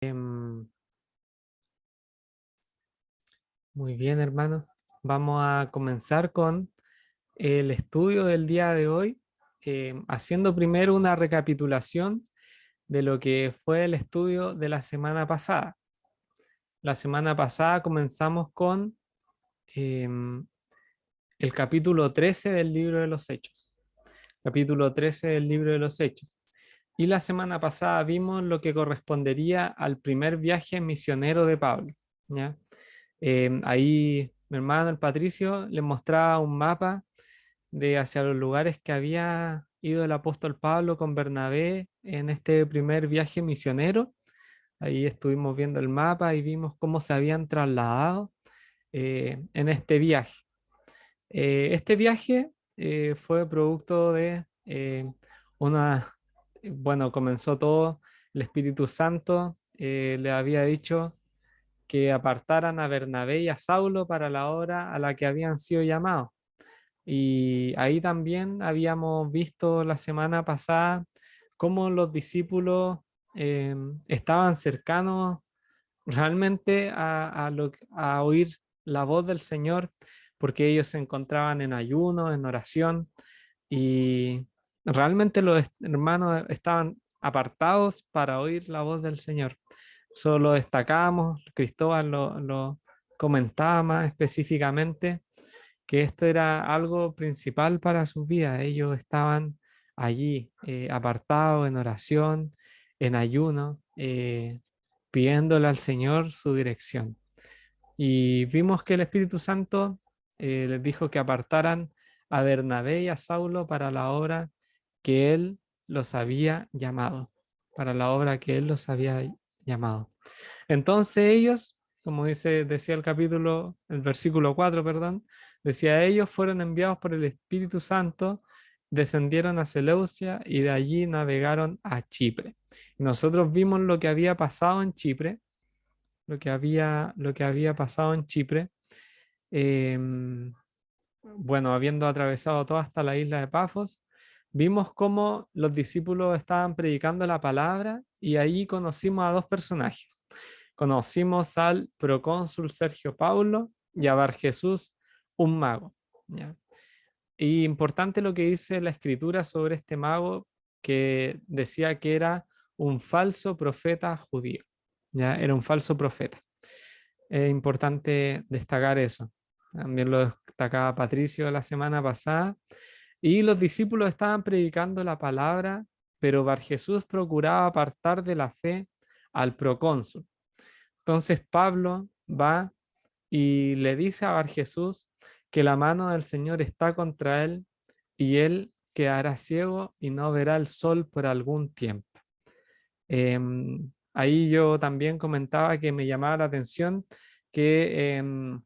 Em, Muy bien, hermano. Vamos a comenzar con el estudio del día de hoy, haciendo primero una recapitulación de lo que fue el estudio de la semana pasada. La semana pasada comenzamos con em, el capítulo 13 del libro de los Hechos. Capítulo 13 del libro de los Hechos. Y la semana pasada vimos lo que correspondería al primer viaje misionero de Pablo, ¿ya? Ahí mi hermano, el Patricio, les mostraba un mapa de hacia los lugares que había ido el apóstol Pablo con Bernabé en este primer viaje misionero. Ahí estuvimos viendo el mapa y vimos cómo se habían trasladado en este viaje. Este viaje fue producto de una, bueno, comenzó todo, el Espíritu Santo le había dicho que apartaran a Bernabé y a Saulo para la obra a la que habían sido llamados. Y ahí también habíamos visto la semana pasada cómo los discípulos estaban cercanos realmente a oír la voz del Señor, porque ellos se encontraban en ayuno, en oración, y realmente los hermanos estaban apartados para oír la voz del Señor. Solo destacamos, Cristóbal lo comentaba más específicamente, que esto era algo principal para sus vidas. Ellos estaban allí, apartados en oración, en ayuno, pidiéndole al Señor su dirección. Y vimos que el Espíritu Santo les dijo que apartaran a Bernabé y a Saulo para la obra que él los había llamado, para la obra que él los había llamado. Entonces ellos, como decía el capítulo, el versículo 4, perdón, decía, ellos fueron enviados por el Espíritu Santo, descendieron a Seleucia y de allí navegaron a Chipre. Nosotros vimos lo que había pasado en Chipre, lo que había pasado en Chipre, eh, bueno, habiendo atravesado toda hasta la isla de Pafos, vimos cómo los discípulos estaban predicando la palabra y ahí conocimos a dos personajes. Conocimos al procónsul Sergio Paulo y a Bar Jesús, un mago. ¿Ya? Y importante lo que dice la escritura sobre este mago, que decía que era un falso profeta judío. ¿Ya? Era un falso profeta. Es importante destacar eso. También lo destacaba Patricio la semana pasada. Y los discípulos estaban predicando la palabra, pero Bar Jesús procuraba apartar de la fe al procónsul. Entonces Pablo va y le dice a Bar Jesús que la mano del Señor está contra él y él quedará ciego y no verá el sol por algún tiempo. Ahí yo también comentaba que me llamaba la atención que en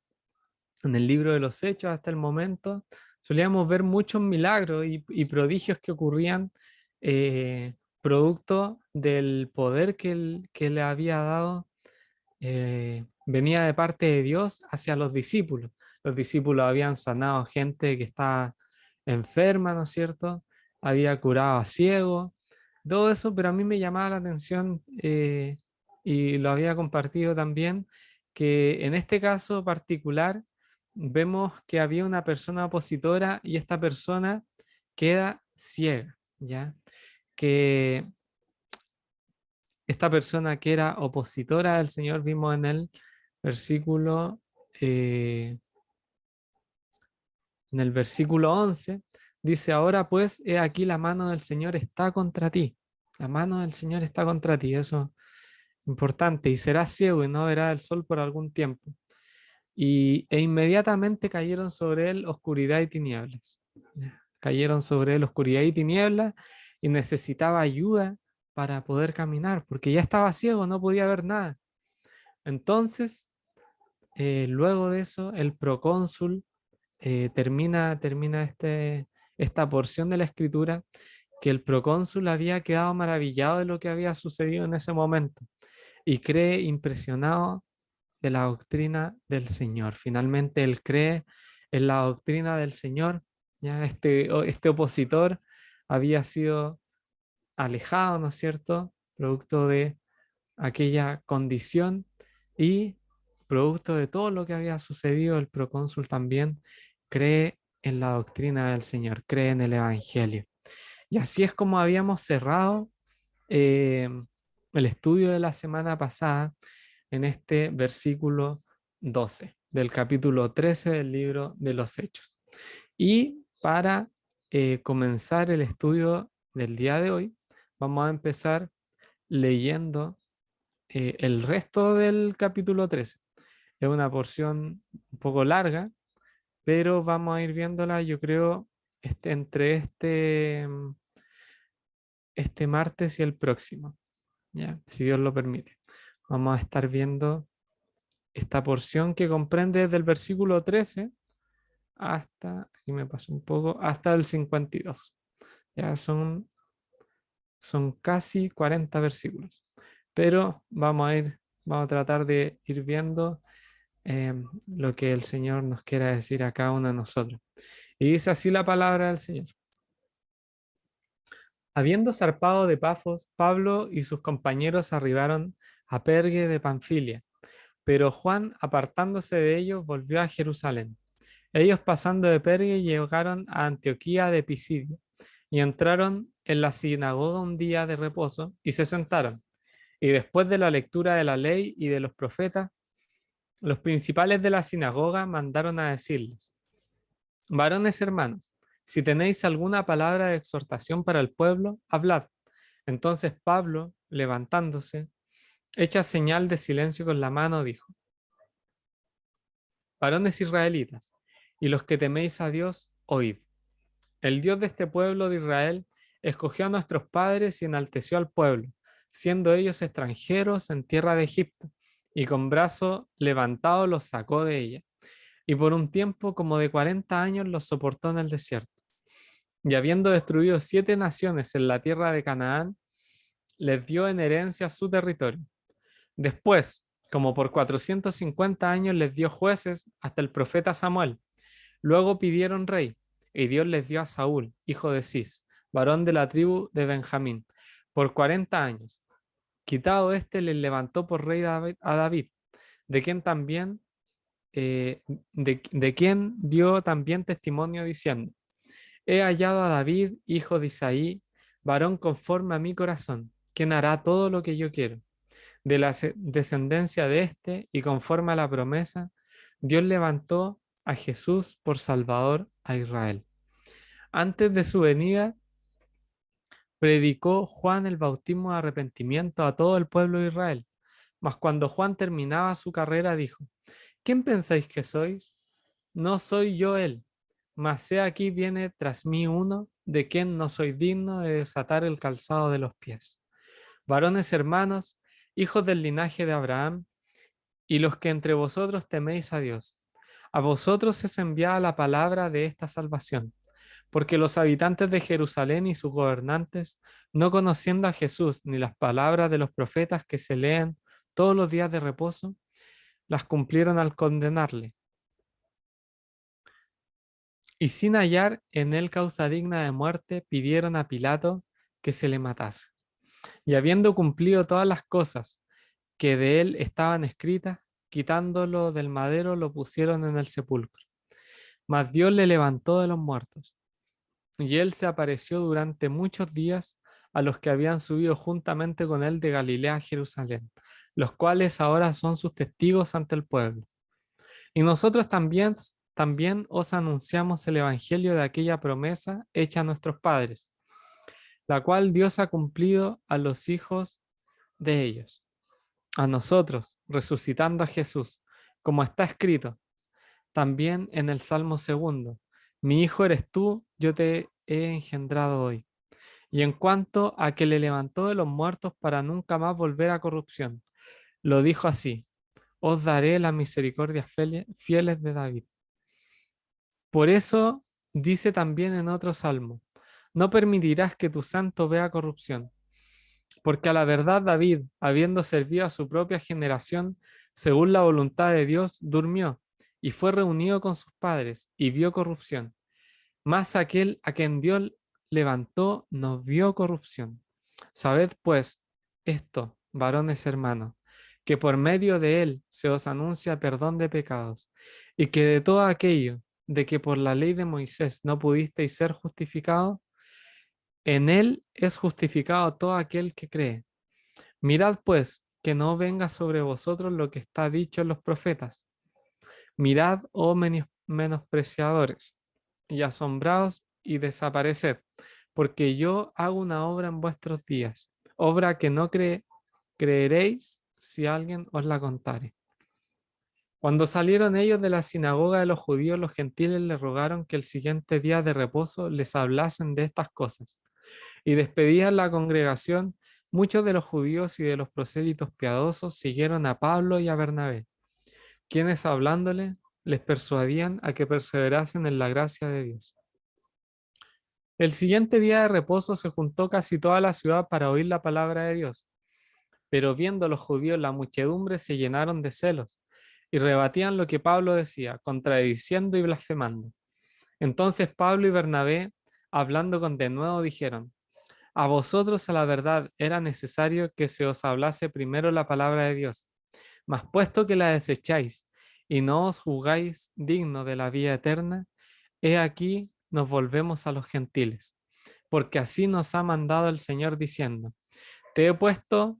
el libro de los Hechos hasta el momento solíamos ver muchos milagros y prodigios que ocurrían producto del poder que le había dado, venía de parte de Dios hacia los discípulos. Los discípulos habían sanado gente que estaba enferma, ¿no es cierto? Había curado a ciegos, todo eso, pero a mí me llamaba la atención y lo había compartido también, que en este caso particular vemos que había una persona opositora y esta persona queda ciega, ¿ya? Que esta persona que era opositora del Señor, vimos versículo, eh, en el versículo 11, dice, ahora pues, he aquí la mano del Señor está contra ti. La mano del Señor está contra ti, eso es importante, y serás ciego y no verás el sol por algún tiempo. E inmediatamente cayeron sobre él oscuridad y tinieblas. Cayeron sobre él oscuridad y tinieblas y necesitaba ayuda para poder caminar, porque ya estaba ciego, no podía ver nada. Entonces, luego de eso, el procónsul termina esta porción de la escritura, que el procónsul había quedado maravillado de lo que había sucedido en ese momento y cree impresionado de la doctrina del Señor. Finalmente él cree en la doctrina del Señor. Ya este opositor había sido alejado, ¿no es cierto? Producto de aquella condición y producto de todo lo que había sucedido, el procónsul también cree en la doctrina del Señor, cree en el Evangelio. Y así es como habíamos cerrado eh, el estudio de la semana pasada en este versículo 12 del capítulo 13 del libro de los Hechos. Y para comenzar el estudio del día de hoy, vamos a empezar leyendo el resto del capítulo 13. Es una porción un poco larga, pero vamos a ir viéndola, yo creo, entre este martes y el próximo, ¿ya? Si Dios lo permite. Vamos a estar viendo esta porción que comprende desde el versículo 13 hasta, aquí me pasó un poco, hasta el 52. Ya son casi 40 versículos. Pero vamos a tratar de ir viendo lo que el Señor nos quiera decir a cada uno de nosotros. Y dice así la palabra del Señor. Habiendo zarpado de Pafos, Pablo y sus compañeros arribaron a Pergue de Panfilia, pero Juan, apartándose de ellos, volvió a Jerusalén. Ellos pasando de Pergue llegaron a Antioquía de Pisidia y entraron en la sinagoga un día de reposo y se sentaron. Y después de la lectura de la ley y de los profetas, los principales de la sinagoga mandaron a decirles: varones hermanos, si tenéis alguna palabra de exhortación para el pueblo, hablad. Entonces Pablo, levantándose, hecha señal de silencio con la mano, dijo: varones israelitas, y los que teméis a Dios, oíd. El Dios de este pueblo de Israel escogió a nuestros padres y enalteció al pueblo, siendo ellos extranjeros en tierra de Egipto, y con brazo levantado los sacó de ella. Y por un tiempo como de 40 años los soportó en el desierto. Y habiendo destruido 7 naciones en la tierra de Canaán, les dio en herencia su territorio. Después, como por 450 años, les dio jueces hasta el profeta Samuel. Luego pidieron rey, y Dios les dio a Saúl, hijo de Cis, varón de la tribu de Benjamín, por 40 años. Quitado este, les levantó por rey a David, de quien también de quien dio también testimonio diciendo: he hallado a David, hijo de Isaí, varón conforme a mi corazón, quien hará todo lo que yo quiero. De la descendencia de este y conforme a la promesa, Dios levantó a Jesús por Salvador a Israel. Antes de su venida, predicó Juan el bautismo de arrepentimiento a todo el pueblo de Israel. Mas cuando Juan terminaba su carrera, dijo: ¿quién pensáis que sois? No soy yo él, mas he aquí viene tras mí uno de quien no soy digno de desatar el calzado de los pies. Varones hermanos, hijos del linaje de Abraham, y los que entre vosotros teméis a Dios, a vosotros es enviada la palabra de esta salvación, porque los habitantes de Jerusalén y sus gobernantes, no conociendo a Jesús ni las palabras de los profetas que se leen todos los días de reposo, las cumplieron al condenarle, y sin hallar en él causa digna de muerte, pidieron a Pilato que se le matase. Y habiendo cumplido todas las cosas que de él estaban escritas, quitándolo del madero, lo pusieron en el sepulcro. Mas Dios le levantó de los muertos, y él se apareció durante muchos días a los que habían subido juntamente con él de Galilea a Jerusalén, los cuales ahora son sus testigos ante el pueblo. Y nosotros también os anunciamos el evangelio de aquella promesa hecha a nuestros padres, la cual Dios ha cumplido a los hijos de ellos, a nosotros, resucitando a Jesús, como está escrito también en el Salmo 2: mi hijo eres tú, yo te he engendrado hoy. Y en cuanto a que le levantó de los muertos para nunca más volver a corrupción, lo dijo así: os daré las misericordias fieles de David. Por eso dice también en otro salmo: no permitirás que tu santo vea corrupción. Porque a la verdad David, habiendo servido a su propia generación, según la voluntad de Dios, durmió y fue reunido con sus padres y vio corrupción. Mas aquel a quien Dios levantó no vio corrupción. Sabed pues esto, varones hermanos, que por medio de él se os anuncia perdón de pecados, y que de todo aquello de que por la ley de Moisés no pudisteis ser justificados, en él es justificado todo aquel que cree. Mirad pues que no venga sobre vosotros lo que está dicho en los profetas. Mirad, oh menospreciadores, y asombraos y desapareced, porque yo hago una obra en vuestros días, obra que no creeréis si alguien os la contare. Cuando salieron ellos de la sinagoga de los judíos, los gentiles les rogaron que el siguiente día de reposo les hablasen de estas cosas. Y despedida la congregación, muchos de los judíos y de los prosélitos piadosos siguieron a Pablo y a Bernabé, quienes hablándole les persuadían a que perseverasen en la gracia de Dios. El siguiente día de reposo se juntó casi toda la ciudad para oír la palabra de Dios, pero viendo los judíos la muchedumbre se llenaron de celos y rebatían lo que Pablo decía, contradiciendo y blasfemando. Entonces Pablo y Bernabé, hablando con denuedo, dijeron: a vosotros a la verdad era necesario que se os hablase primero la palabra de Dios, mas puesto que la desecháis y no os juzgáis digno de la vida eterna, he aquí nos volvemos a los gentiles, porque así nos ha mandado el Señor diciendo: te he puesto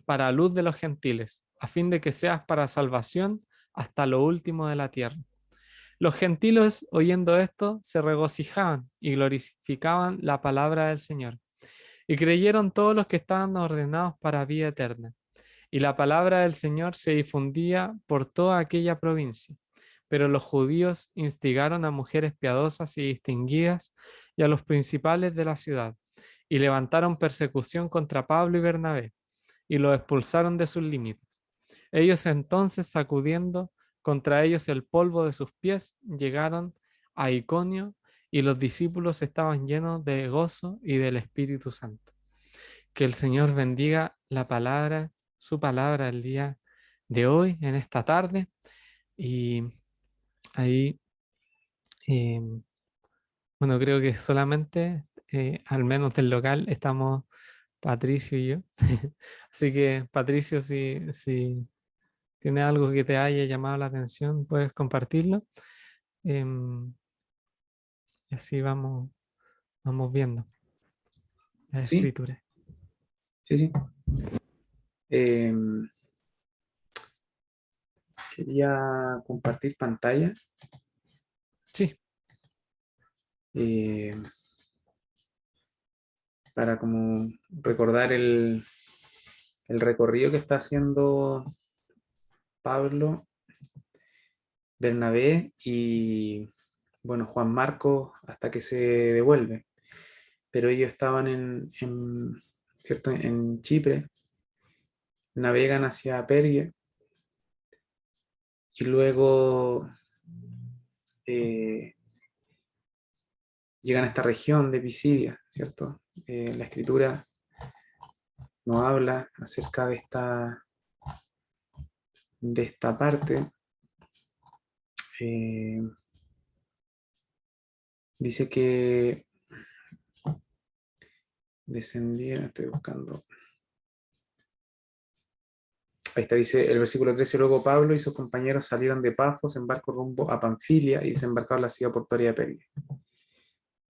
para luz de los gentiles, a fin de que seas para salvación hasta lo último de la tierra. Los gentiles, oyendo esto, se regocijaban y glorificaban la palabra del Señor. Y creyeron todos los que estaban ordenados para vida eterna. Y la palabra del Señor se difundía por toda aquella provincia. Pero los judíos instigaron a mujeres piadosas y distinguidas y a los principales de la ciudad, y levantaron persecución contra Pablo y Bernabé, y los expulsaron de sus límites. Ellos entonces, sacudiendo contra ellos el polvo de sus pies, llegaron a Iconio, y los discípulos estaban llenos de gozo y del Espíritu Santo. Que el Señor bendiga la palabra, su palabra el día de hoy, en esta tarde. Y ahí, eh, bueno, creo que solamente, al menos del local, estamos Patricio y yo. Así que, Patricio, si tiene algo que te haya llamado la atención, puedes compartirlo. Em, y así vamos viendo la Sí, escritura. sí, sí. Em, Quería compartir pantalla Sí, eh, para como recordar el recorrido que está haciendo Pablo, Bernabé y, bueno, Juan Marcos hasta que se devuelve. Pero ellos estaban ¿cierto? En Chipre, navegan hacia Pergue y luego eh, llegan a esta región de Pisidia, ¿cierto? La escritura nos habla acerca de esta parte. Eh, Dice que descendieron, estoy buscando. Ahí está, dice el versículo 13: luego Pablo y sus compañeros salieron de Pafos en barco rumbo a Panfilia y desembarcaron en la ciudad portuaria de Pergue.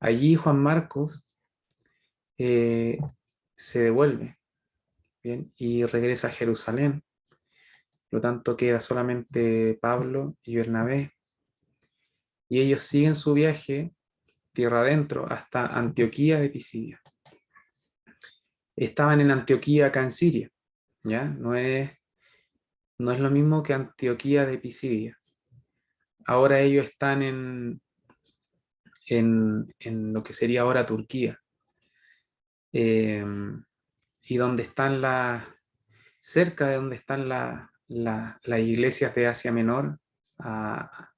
Allí Juan Marcos eh, se devuelve, ¿bien? Y regresa a Jerusalén. Por lo tanto, queda solamente Pablo y Bernabé. Y ellos siguen su viaje tierra adentro hasta Antioquía de Pisidia. Estaban en Antioquía, acá en Siria, ¿ya? No es lo mismo que Antioquía de Pisidia. Ahora ellos están en lo que sería ahora Turquía. Eh, y donde están cerca de donde están las iglesias de Asia Menor, a,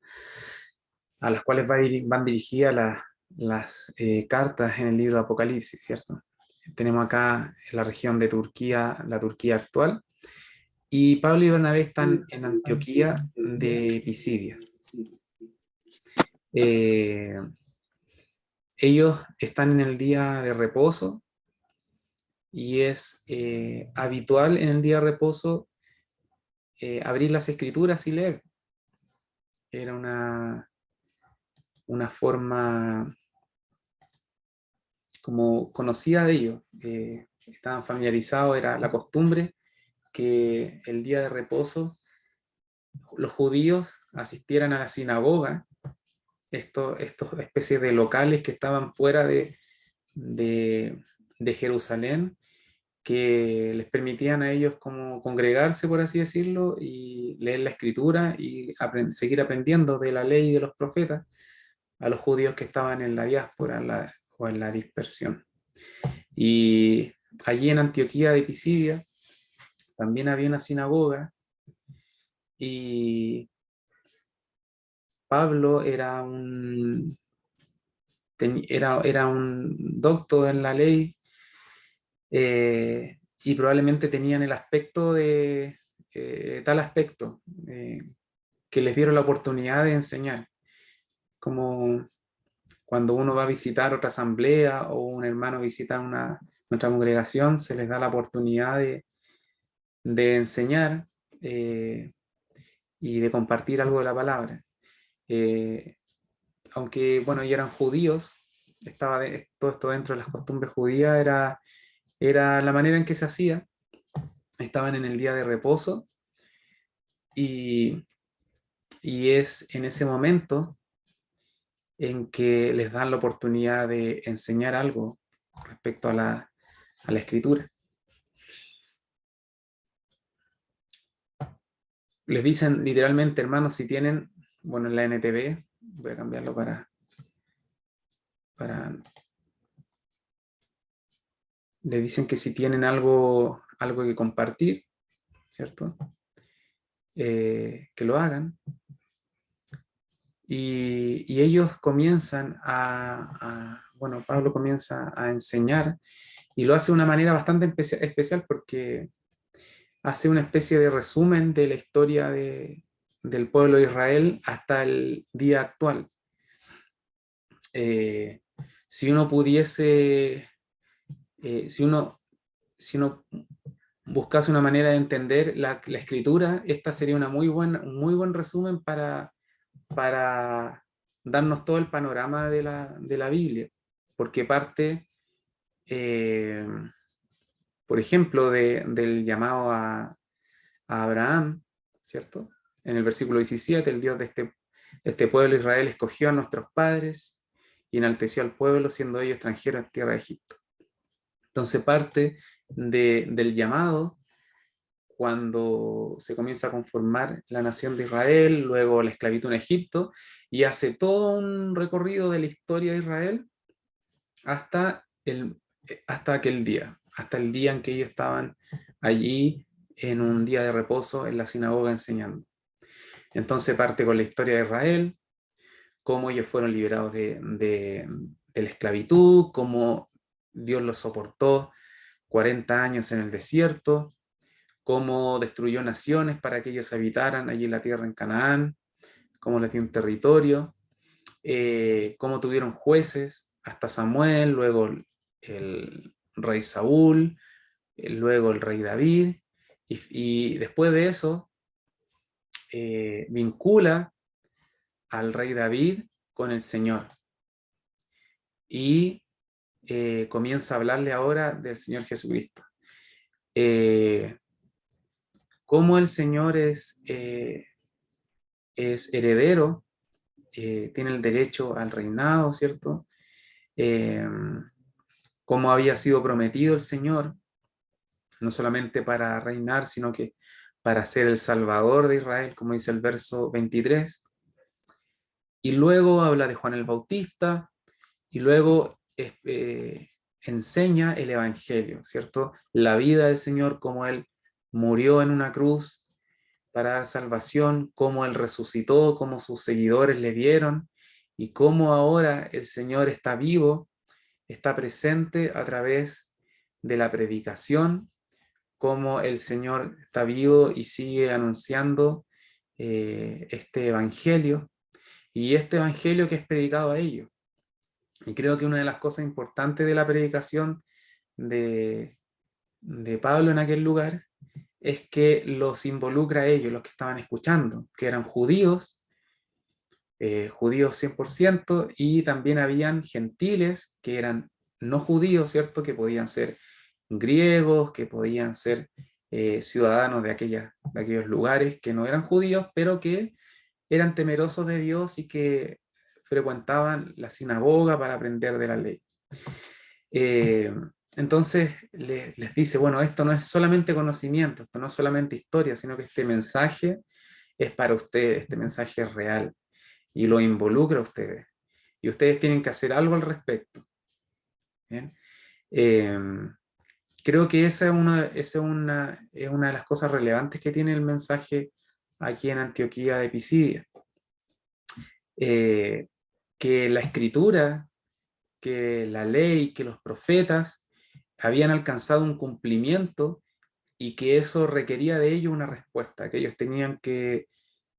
a las cuales van dirigidas las cartas en el libro de Apocalipsis, ¿cierto? Tenemos acá en la región de Turquía, la Turquía actual, y Pablo y Bernabé están en Antioquía de Pisidia. Eh, Ellos están en el día de reposo y es habitual en el día de reposo abrir las escrituras y leer. Era una forma como conocida de ellos. Estaban familiarizados, era la costumbre que el día de reposo los judíos asistieran a la sinagoga, estos especies de locales que estaban fuera de Jerusalén, que les permitían a ellos como congregarse, por así decirlo, y leer la escritura y seguir aprendiendo de la ley y de los profetas a los judíos que estaban en la diáspora o en la dispersión. Y allí en Antioquía de Pisidia también había una sinagoga y Pablo era un docto en la ley, y probablemente tenían el aspecto tal aspecto, que les dieron la oportunidad de enseñar, como cuando uno va a visitar otra asamblea o un hermano visita nuestra congregación, se les da la oportunidad de enseñar, y de compartir algo de la palabra. Eh, Aunque, bueno, ya eran judíos, todo esto dentro de las costumbres judías, era la manera en que se hacía. Estaban en el día de reposo y, y es en ese momento en que les dan la oportunidad de enseñar algo respecto a la escritura. Les dicen literalmente, hermanos, si tienen, bueno, en la NTV, voy a cambiarlo para les dicen que si tienen algo que compartir, ¿cierto? Que lo hagan. Y ellos comienzan bueno, Pablo comienza a enseñar y lo hace de una manera bastante especial porque hace una especie de resumen de la historia del pueblo de Israel hasta el día actual. Si uno pudiese, si uno buscase una manera de entender la escritura, esta sería un muy buen resumen para darnos todo el panorama de la Biblia, porque parte, eh, por ejemplo, del llamado a Abraham, ¿cierto? En el versículo 17, el Dios de este pueblo Israel escogió a nuestros padres y enalteció al pueblo, siendo ellos extranjeros en tierra de Egipto. Entonces parte del llamado cuando se comienza a conformar la nación de Israel, luego la esclavitud en Egipto, y hace todo un recorrido de la historia de Israel hasta, hasta aquel día, hasta el día en que ellos estaban allí en un día de reposo en la sinagoga enseñando. Entonces parte con la historia de Israel, cómo ellos fueron liberados de la esclavitud, cómo Dios los soportó 40 años en el desierto, cómo destruyó naciones para que ellos habitaran allí en la tierra en Canaán, cómo les dio un territorio, cómo tuvieron jueces hasta Samuel, luego el rey Saúl, luego el rey David, y después de eso vincula al rey David con el Señor y comienza a hablarle ahora del Señor Jesucristo. Cómo el Señor es heredero, tiene el derecho al reinado, ¿cierto? Eh, Cómo había sido prometido el Señor, no solamente para reinar, sino que para ser el Salvador de Israel, como dice el verso 23. Y luego habla de Juan el Bautista, y luego enseña el Evangelio, ¿cierto? La vida del Señor, cómo Él murió en una cruz para dar salvación, cómo Él resucitó, cómo sus seguidores le vieron, y cómo ahora el Señor está vivo, está presente a través de la predicación, cómo el Señor está vivo y sigue anunciando este Evangelio, y este Evangelio que es predicado a ellos. Y creo que una de las cosas importantes de la predicación de, de Pablo en aquel lugar es que los involucra a ellos, los que estaban escuchando, que eran judíos, judíos 100%, y también habían gentiles que eran no judíos, ¿cierto? Que podían ser griegos, que podían ser ciudadanos de aquellos lugares que no eran judíos, pero que eran temerosos de Dios y que frecuentaban la sinagoga para aprender de la ley. Eh, entonces les dice, bueno, esto no es solamente conocimiento, esto no es solamente historia, sino que este mensaje es para ustedes, este mensaje es real y lo involucra a ustedes. Y ustedes tienen que hacer algo al respecto. ¿Bien? Eh, Creo que es una de las cosas relevantes que tiene el mensaje aquí en Antioquía de Pisidia. Que la escritura, que la ley, que los profetas habían alcanzado un cumplimiento y que eso requería de ellos una respuesta, que ellos tenían que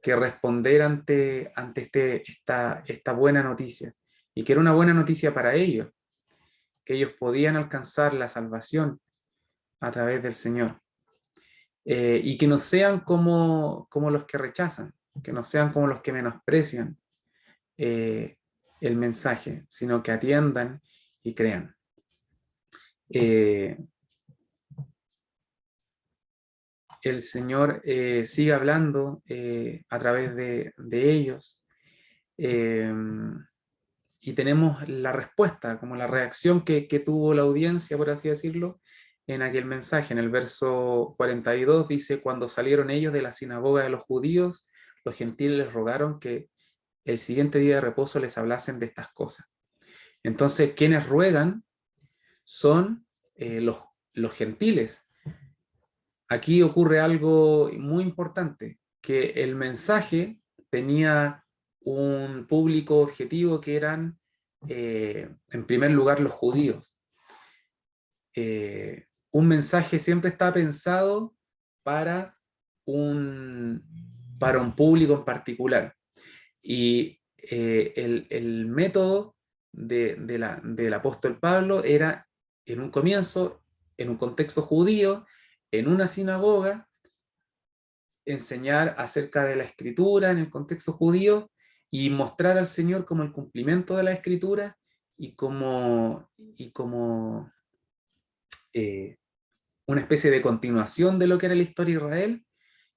responder ante esta buena noticia, y que era una buena noticia para ellos, que ellos podían alcanzar la salvación a través del Señor, y que no sean como los que rechazan, que no sean como los que menosprecian eh, el mensaje, sino que atiendan y crean. El Señor sigue hablando a través de ellos, y tenemos la respuesta, como la reacción que tuvo la audiencia, por así decirlo, en aquel mensaje. En el verso 42 dice, cuando salieron ellos de la sinagoga de los judíos, los gentiles les rogaron que el siguiente día de reposo les hablasen de estas cosas. Entonces, quienes ruegan son los gentiles. Aquí ocurre algo muy importante, que el mensaje tenía un público objetivo que eran, en primer lugar, los judíos. Un mensaje siempre está pensado para un, para un público en particular. Y el método del apóstol Pablo era, en un comienzo, en un contexto judío, en una sinagoga, enseñar acerca de la escritura en el contexto judío y mostrar al Señor como el cumplimiento de la escritura y como una especie de continuación de lo que era la historia de Israel,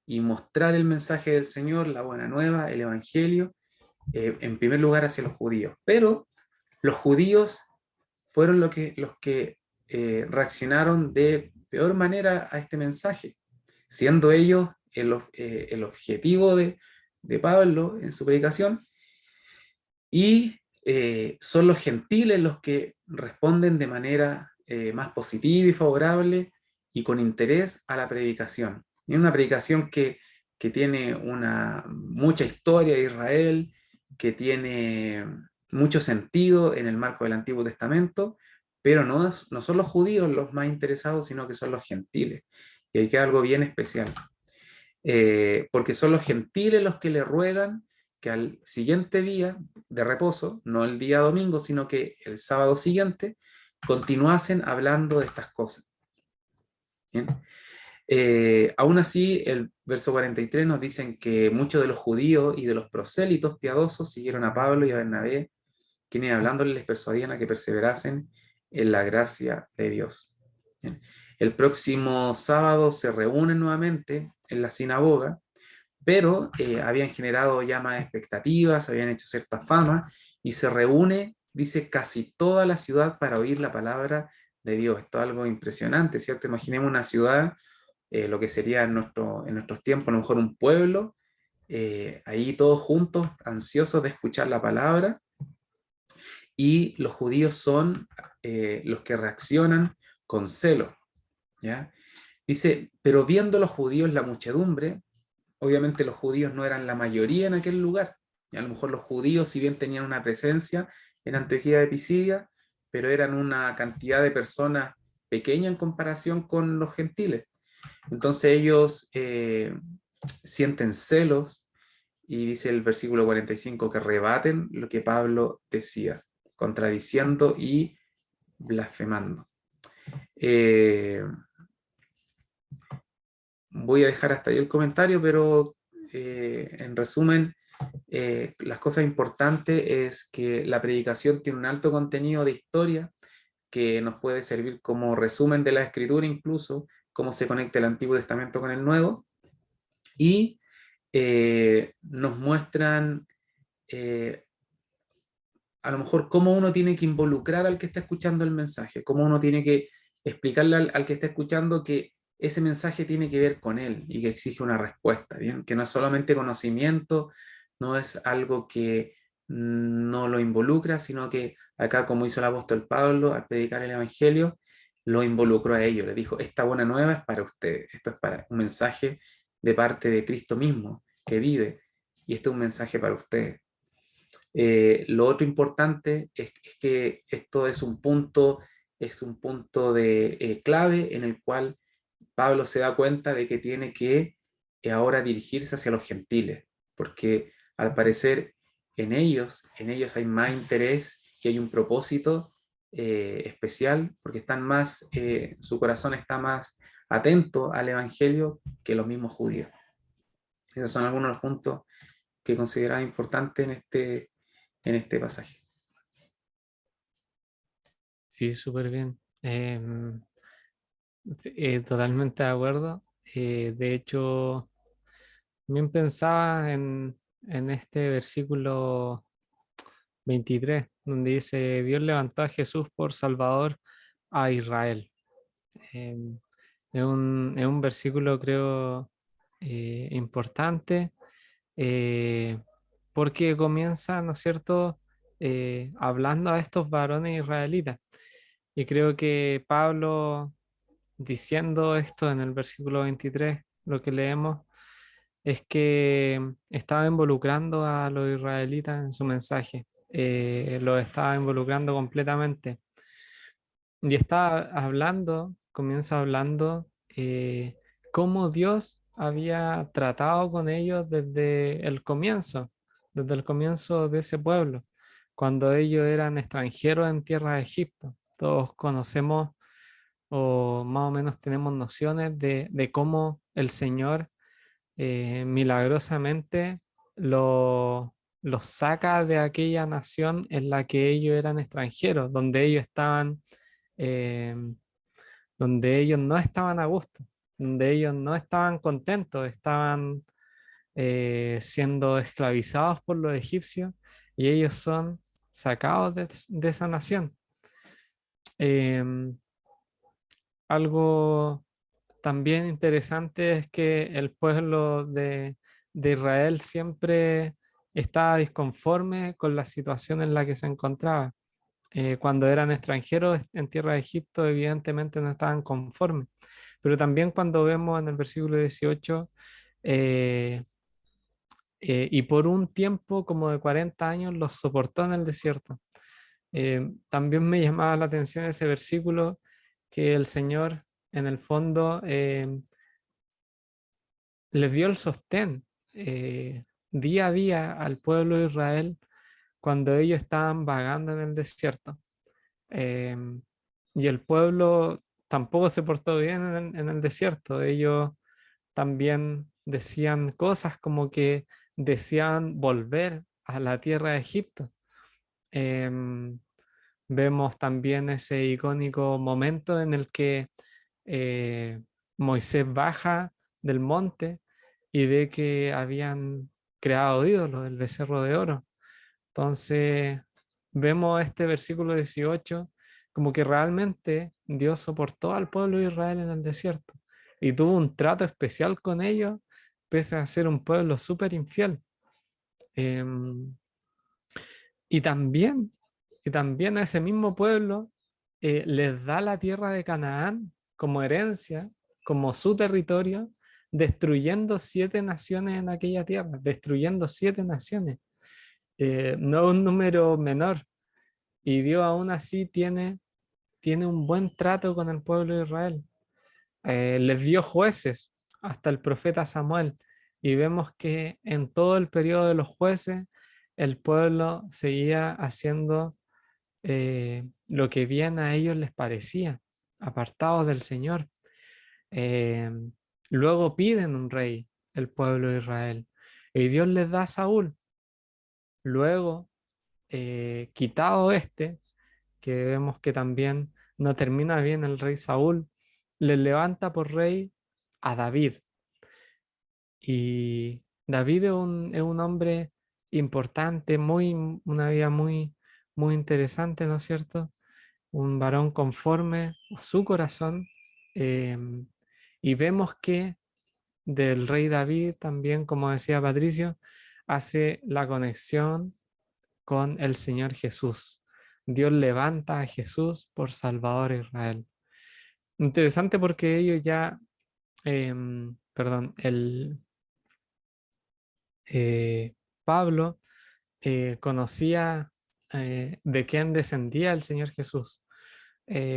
y mostrar el mensaje del Señor, la buena nueva, el evangelio, en primer lugar hacia los judíos. Pero los judíos fueron los que reaccionaron de peor manera a este mensaje, siendo ellos el objetivo de Pablo en su predicación, y son los gentiles los que responden de manera más positiva y favorable y con interés a la predicación. Y una predicación que tiene mucha historia de Israel, que tiene mucho sentido en el marco del Antiguo Testamento, pero no son los judíos los más interesados, sino que son los gentiles. Y hay que algo bien especial. Porque son los gentiles los que le ruegan que al siguiente día de reposo, no el día domingo, sino que el sábado siguiente, continuasen hablando de estas cosas. ¿Bien? Aún así, el verso 43 nos dicen que muchos de los judíos y de los prosélitos piadosos siguieron a Pablo y a Bernabé, quienes hablándoles les persuadían a que perseverasen en la gracia de Dios. ¿Bien? El próximo sábado se reúnen nuevamente en la sinagoga, pero habían generado ya más expectativas, habían hecho cierta fama, y se reúne, dice, casi toda la ciudad para oír la palabra de Dios. Esto es algo impresionante, ¿cierto? Imaginemos una ciudad, lo que sería en nuestros tiempos, a lo mejor un pueblo, ahí todos juntos, ansiosos de escuchar la palabra, y los judíos son los que reaccionan con celo, ¿ya? Dice, pero viendo los judíos la muchedumbre, obviamente los judíos no eran la mayoría en aquel lugar, y a lo mejor los judíos, si bien tenían una presencia en Antioquía de Pisidia, pero eran una cantidad de personas pequeña en comparación con los gentiles. Entonces ellos sienten celos, y dice el versículo 45 que rebaten lo que Pablo decía, contradiciendo y blasfemando. voy a dejar hasta ahí el comentario, pero en resumen, las cosas importantes es que la predicación tiene un alto contenido de historia que nos puede servir como resumen de la escritura, incluso cómo se conecta el Antiguo Testamento con el Nuevo, y nos muestran a lo mejor cómo uno tiene que involucrar al que está escuchando el mensaje, cómo uno tiene que explicarle al que está escuchando que ese mensaje tiene que ver con él y que exige una respuesta, ¿bien? Que no es solamente conocimiento, no es algo que no lo involucra, sino que acá, como hizo el apóstol Pablo al predicar el Evangelio, lo involucró a ellos, le dijo, esta buena nueva es para ustedes, esto es para un mensaje de parte de Cristo mismo, que vive, y este es un mensaje para ustedes. Lo otro importante es que esto es un punto de clave en el cual Pablo se da cuenta de que tiene que ahora dirigirse hacia los gentiles, porque al parecer en ellos hay más interés y hay un propósito especial, porque están más, su corazón está más atento al Evangelio que los mismos judíos. Esos son algunos de los puntos que consideraba importantes en este pasaje. Sí, súper bien. Totalmente de acuerdo. De hecho, también pensaba en este versículo 23, donde dice, Dios levantó a Jesús por Salvador a Israel. Em, es un versículo, creo, importante, eh, porque comienza, ¿no es cierto?, hablando a estos varones israelitas. Y creo que Pablo, diciendo esto en el versículo 23, lo que leemos, es que estaba involucrando a los israelitas en su mensaje, lo estaba involucrando completamente. Y está hablando, comienza hablando cómo Dios había tratado con ellos desde el comienzo de ese pueblo, cuando ellos eran extranjeros en tierra de Egipto. Todos conocemos o más o menos tenemos nociones de cómo el Señor milagrosamente los saca de aquella nación en la que ellos eran extranjeros, donde ellos estaban, eh, donde ellos no estaban a gusto, donde ellos no estaban contentos, estaban siendo esclavizados por los egipcios y ellos son sacados de esa nación. Em, Algo también interesante es que el pueblo de Israel siempre estaba disconforme con la situación en la que se encontraba. Cuando eran extranjeros en tierra de Egipto, evidentemente no estaban conformes. Pero también cuando vemos en el versículo 18, eh, y por un tiempo como de 40 años los soportó en el desierto. También me llamaba la atención ese versículo que el Señor en el fondo les dio el sostén día a día al pueblo de Israel cuando ellos estaban vagando en el desierto. Eh, y el pueblo tampoco se portó bien en el desierto. Ellos también decían cosas como que deseaban volver a la tierra de Egipto. Em, Vemos también ese icónico momento en el que eh, Moisés baja del monte y ve que habían creado ídolos, el becerro de oro. Entonces, vemos este versículo 18 como que realmente Dios soportó al pueblo de Israel en el desierto y tuvo un trato especial con ellos, pese a ser un pueblo súper infiel. Em, y también, y también a ese mismo pueblo les da la tierra de Canaán como herencia, como su territorio, destruyendo 7 naciones en aquella tierra, destruyendo 7 naciones. No un número menor. Y Dios aún así tiene un buen trato con el pueblo de Israel. Les dio jueces hasta el profeta Samuel. Y vemos que en todo el periodo de los jueces, el pueblo seguía haciendo lo que bien a ellos les parecía, apartados del Señor. Eh, Luego piden un rey, el pueblo de Israel, y Dios les da a Saúl. Luego, quitado este, que vemos que también no termina bien el rey Saúl, le levanta por rey a David. Y David es un hombre importante, una vida muy interesante, ¿no es cierto? Un varón conforme a su corazón. em, y vemos que del rey David también, como decía Patricio, hace la conexión con el Señor Jesús. Dios levanta a Jesús por Salvador a Israel. Interesante porque ellos ya, perdón, Pablo conocía de quién descendía el Señor Jesús,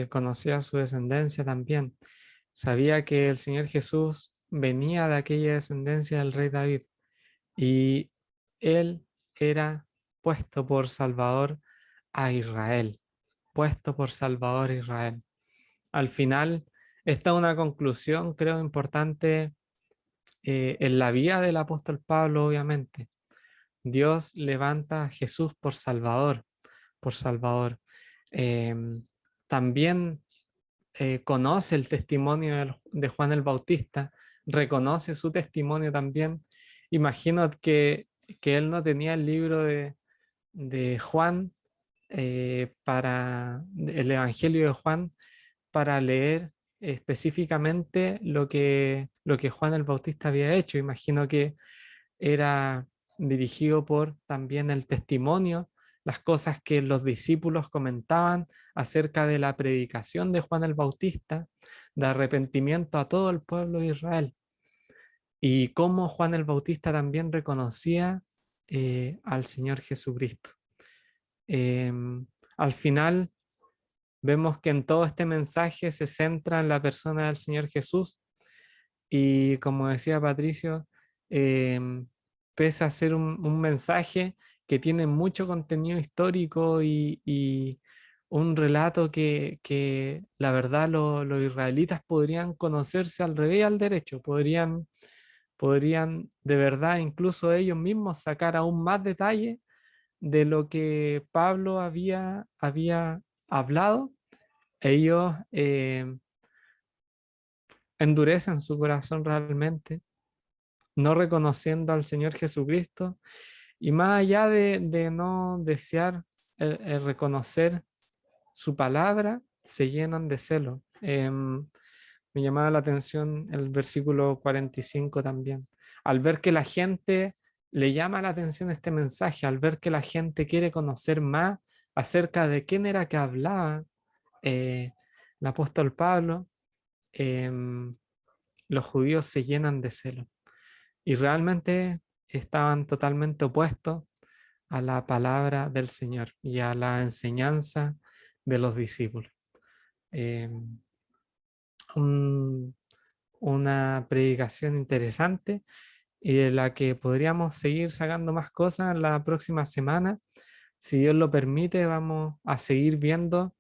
conocía su descendencia también, sabía que el Señor Jesús venía de aquella descendencia del rey David y él era puesto por Salvador a Israel, puesto por Salvador a Israel. Al final, esta es una conclusión, creo, importante en la vida del apóstol Pablo, obviamente. Dios levanta a Jesús por Salvador, por Salvador. Em, También conoce el testimonio de Juan el Bautista, reconoce su testimonio también. Imagino que él no tenía el libro de Juan para el Evangelio de Juan para leer específicamente lo que Juan el Bautista había hecho. Imagino que era dirigido por también el testimonio, las cosas que los discípulos comentaban acerca de la predicación de Juan el Bautista, de arrepentimiento a todo el pueblo de Israel, y cómo Juan el Bautista también reconocía al Señor Jesucristo. Al final vemos que en todo este mensaje se centra en la persona del Señor Jesús y como decía Patricio, pese a ser un mensaje que tiene mucho contenido histórico y un relato que la verdad los israelitas podrían conocerse al revés y al derecho, podrían de verdad incluso ellos mismos sacar aún más detalle de lo que Pablo había hablado. Ellos endurecen su corazón realmente, no reconociendo al Señor Jesucristo y más allá de no desear el reconocer su palabra, se llenan de celo. Me llamaba la atención el versículo 45 también. Al ver que la gente le llama la atención este mensaje, al ver que la gente quiere conocer más acerca de quién era que hablaba el apóstol Pablo, em, los judíos se llenan de celo y realmente estaban totalmente opuestos a la palabra del Señor y a la enseñanza de los discípulos. Em, un- una predicación interesante y de la que podríamos seguir sacando más cosas la próxima semana. Si Dios lo permite, vamos a seguir viendo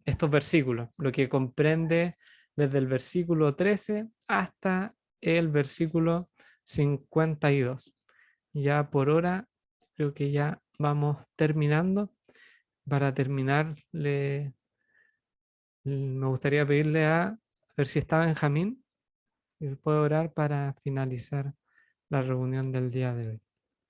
estos versículos, lo que comprende desde el versículo 13 hasta el versículo 52. Ya por hora creo que ya vamos terminando. Para terminar, me gustaría pedirle a ver si está Benjamín y puede orar para finalizar la reunión del día de hoy.